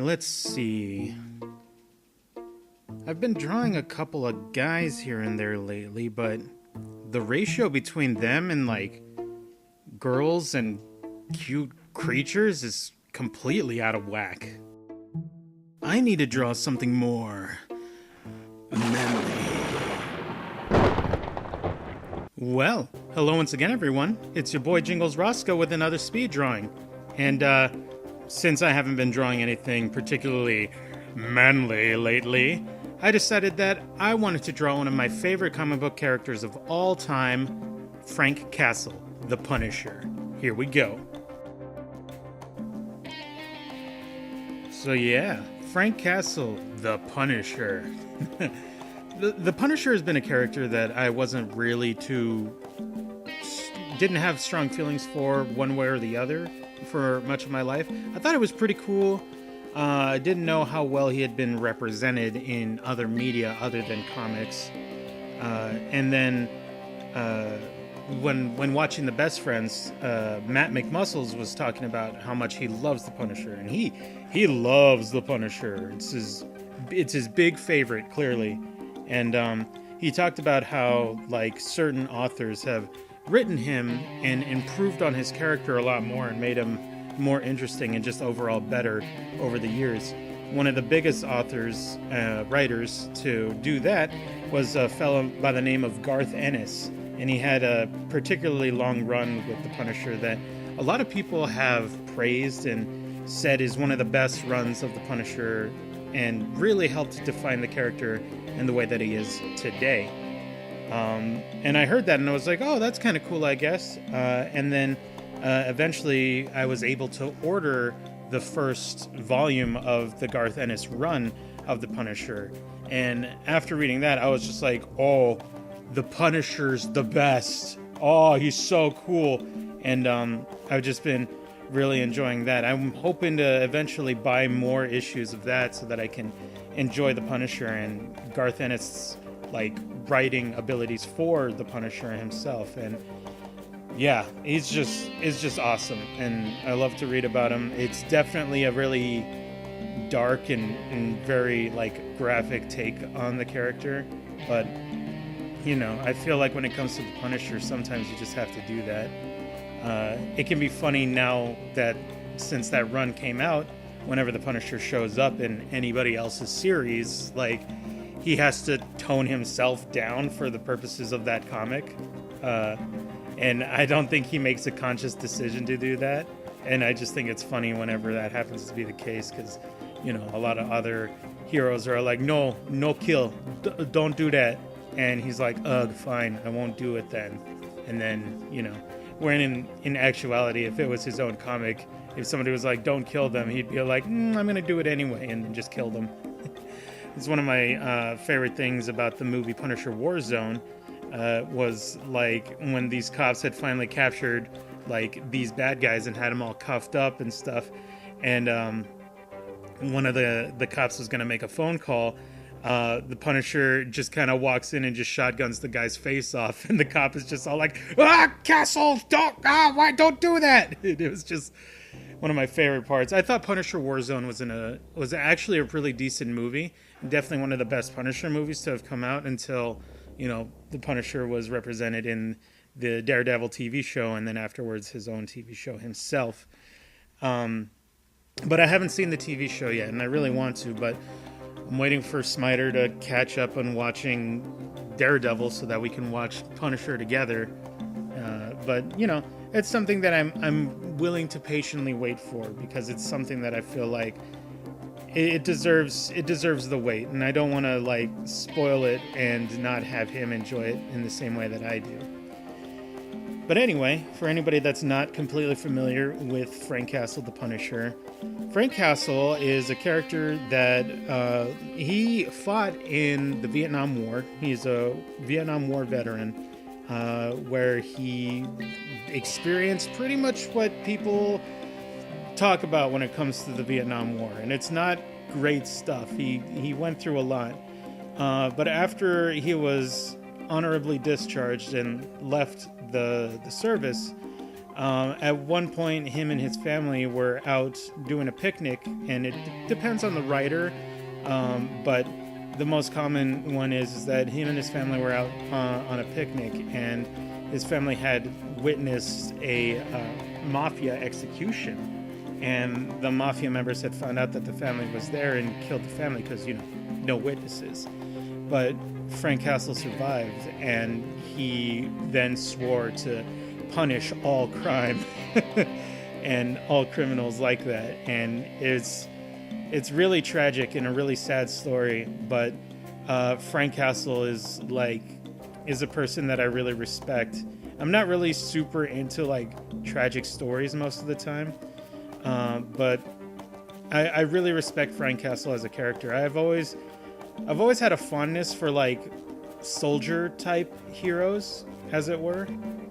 let's see. I've been drawing a couple of guys here and there lately, but the ratio between them and, like, girls and cute creatures is completely out of whack. I need to draw something more manly. Well, hello once again, everyone. It's your boy Jingles Roscoe with another speed drawing. And, since I haven't been drawing anything particularly manly lately, I decided that I wanted to draw one of my favorite comic book characters of all time, Frank Castle, the Punisher. Here we go. So yeah, Frank Castle, the Punisher. The Punisher has been a character that I wasn't really didn't have strong feelings for one way or the other for much of my life. I thought it was pretty cool. I didn't know how well he had been represented in other media other than comics. And then when watching The Best Friends, Matt McMuscles was talking about how much he loves the Punisher, and he loves the Punisher. It's his big favorite, clearly. And he talked about how, like, certain authors have written him and improved on his character a lot more and made him more interesting and just overall better over the years. One of the biggest writers to do that was a fellow by the name of Garth Ennis, and he had a particularly long run with the Punisher that a lot of people have praised and said is one of the best runs of the Punisher and really helped define the character in the way that he is today. And I heard that and I was like, oh, that's kind of cool, I guess. And then eventually I was able to order the first volume of the Garth Ennis run of the Punisher. And after reading that, I was just like, oh, the Punisher's the best. Oh, he's so cool. And I've just been really enjoying that. I'm hoping to eventually buy more issues of that so that I can enjoy the Punisher and Garth Ennis' like writing abilities for the Punisher himself. And yeah, it's just awesome, and I love to read about him. It's definitely a really dark and very like graphic take on the character, but you know, I feel like when it comes to the Punisher, sometimes you just have to do that. It can be funny now that since that run came out, whenever the Punisher shows up in anybody else's series, like, he has to tone himself down for the purposes of that comic. And I don't think he makes a conscious decision to do that. And I just think it's funny whenever that happens to be the case, because, you know, a lot of other heroes are like, no kill, don't do that. And he's like, ugh, fine, I won't do it then. And then, you know, when in actuality, if it was his own comic, if somebody was like, don't kill them, he'd be like, I'm going to do it anyway, and then just kill them. It's one of my favorite things about the movie Punisher Warzone, was like when these cops had finally captured like these bad guys and had them all cuffed up and stuff, and one of the cops was going to make a phone call. The Punisher just kind of walks in and just shotguns the guy's face off, and the cop is just all like, Castle, why don't do that. It was just one of my favorite parts. I thought Punisher Warzone was actually a really decent movie. Definitely one of the best Punisher movies to have come out until, you know, the Punisher was represented in the Daredevil TV show, and then afterwards his own TV show himself. But I haven't seen the TV show yet, and I really want to, but I'm waiting for Smiter to catch up on watching Daredevil so that we can watch Punisher together. But, you know, it's something that I'm willing to patiently wait for, because it's something that I feel like it deserves the wait, and I don't want to like spoil it and not have him enjoy it in the same way that I do. But anyway, for anybody that's not completely familiar with Frank Castle, the Punisher, Frank Castle is a character that he fought in the Vietnam War. He's a Vietnam War veteran, where he experienced pretty much what people talk about when it comes to the Vietnam War, and it's not great stuff. He went through a lot, but after he was honorably discharged and left the service, At one point, him and his family were out doing a picnic, and it depends on the writer, but the most common one is that him and his family were out on a picnic, and his family had witnessed a mafia execution, and the mafia members had found out that the family was there and killed the family because, no witnesses. But Frank Castle survived, and he then swore to punish all crime and all criminals like that. And it's really tragic and a really sad story, but Frank Castle is a person that I really respect. I'm not really super into tragic stories most of the time, but I really respect Frank Castle as a character. I've always had a fondness for soldier type heroes, as it were.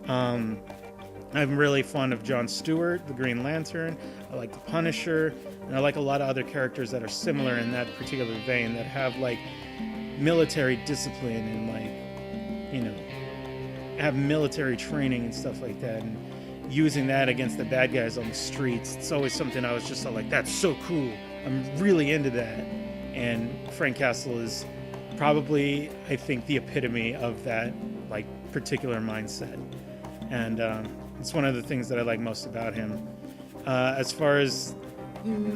I'm really fond of Jon Stewart, the Green Lantern. I like the Punisher, and I like a lot of other characters that are similar in that particular vein, that have military discipline and have military training and stuff like that, and using that against the bad guys on the streets. It's always something I was just that's so cool. I'm really into that. And Frank Castle is probably, I think, the epitome of that particular mindset. And it's one of the things that I like most about him. As far as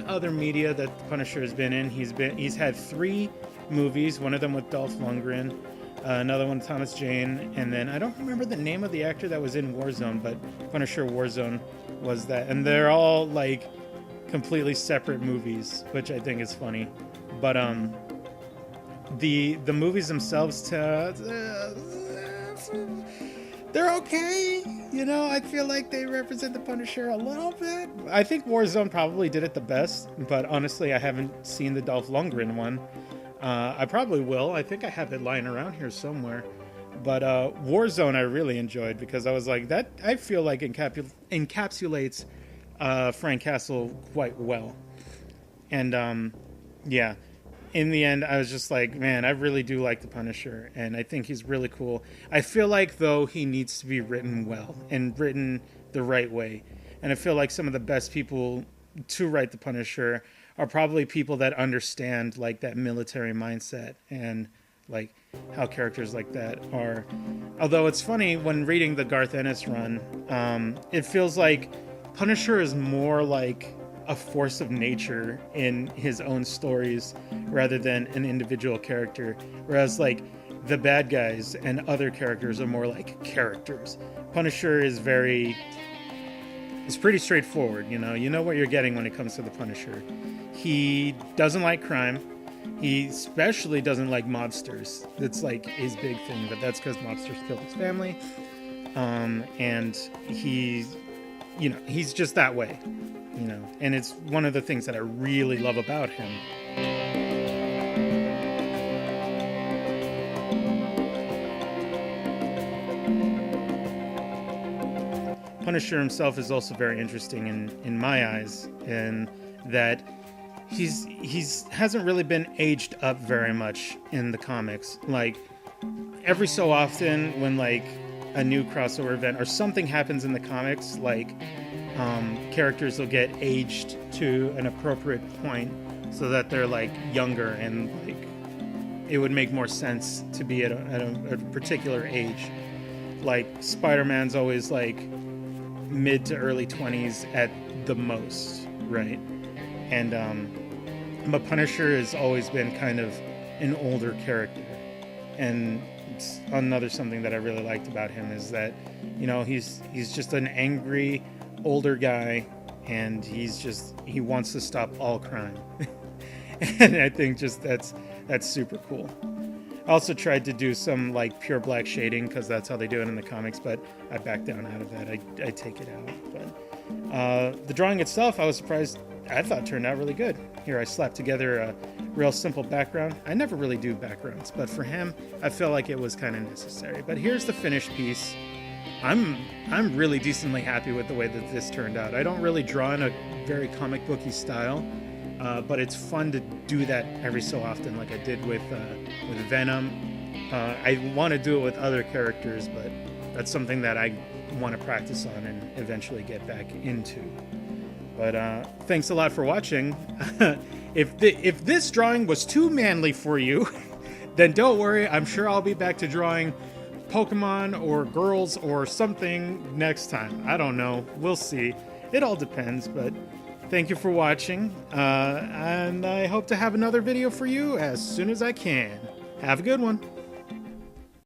other media that the Punisher has been in, he's had 3 movies, one of them with Dolph Lundgren, another one with Thomas Jane, and then I don't remember the name of the actor that was in Warzone, but Punisher Warzone was that. And they're all completely separate movies, which I think is funny. But the movies themselves, they're okay. I feel like they represent the Punisher a little bit. I think Warzone probably did it the best, but honestly, I haven't seen the Dolph Lundgren one. I probably will. I think I have it lying around here somewhere. But Warzone I really enjoyed, because I was that I feel like encapsulates Frank Castle quite well. And yeah. In the end, I was just man, I really do like the Punisher, and I think he's really cool. I feel though, he needs to be written well and written the right way. And I feel some of the best people to write the Punisher are probably people that understand that military mindset and how characters like that are. Although it's funny, when reading the Garth Ennis run, it feels like Punisher is more a force of nature in his own stories rather than an individual character, whereas the bad guys and other characters are more characters. Punisher is pretty straightforward. You know what you're getting when it comes to the Punisher. He doesn't like crime. He especially doesn't like mobsters. That's his big thing, but that's because mobsters killed his family. And he's just that way. And it's one of the things that I really love about him. Punisher himself is also very interesting in my eyes, in that he's hasn't really been aged up very much in the comics. Every so often, when a new crossover event or something happens in the comics, characters will get aged to an appropriate point so that they're younger, and it would make more sense to be at a particular age. Spider-Man's always mid to early 20s at the most, right? And but Punisher has always been kind of an older character, and it's another something that I really liked about him is that he's just an angry older guy, and he wants to stop all crime. And I think that's super cool. I also tried to do some pure black shading, because that's how they do it in the comics, but I backed down out of that. I take it out. But the drawing itself, I was surprised. I thought turned out really good. Here I slapped together a real simple background. I never really do backgrounds, but for him, I felt like it was kind of necessary. But here's the finished piece. I'm really decently happy with the way that this turned out. I don't really draw in a very comic booky style, but it's fun to do that every so often, like I did with Venom. I want to do it with other characters, but that's something that I want to practice on and eventually get back into. But thanks a lot for watching. If this drawing was too manly for you, then don't worry. I'm sure I'll be back to drawing Pokemon or girls or something next time. I don't know. We'll see. It all depends, but thank you for watching. And I hope to have another video for you as soon as I can. Have a good one.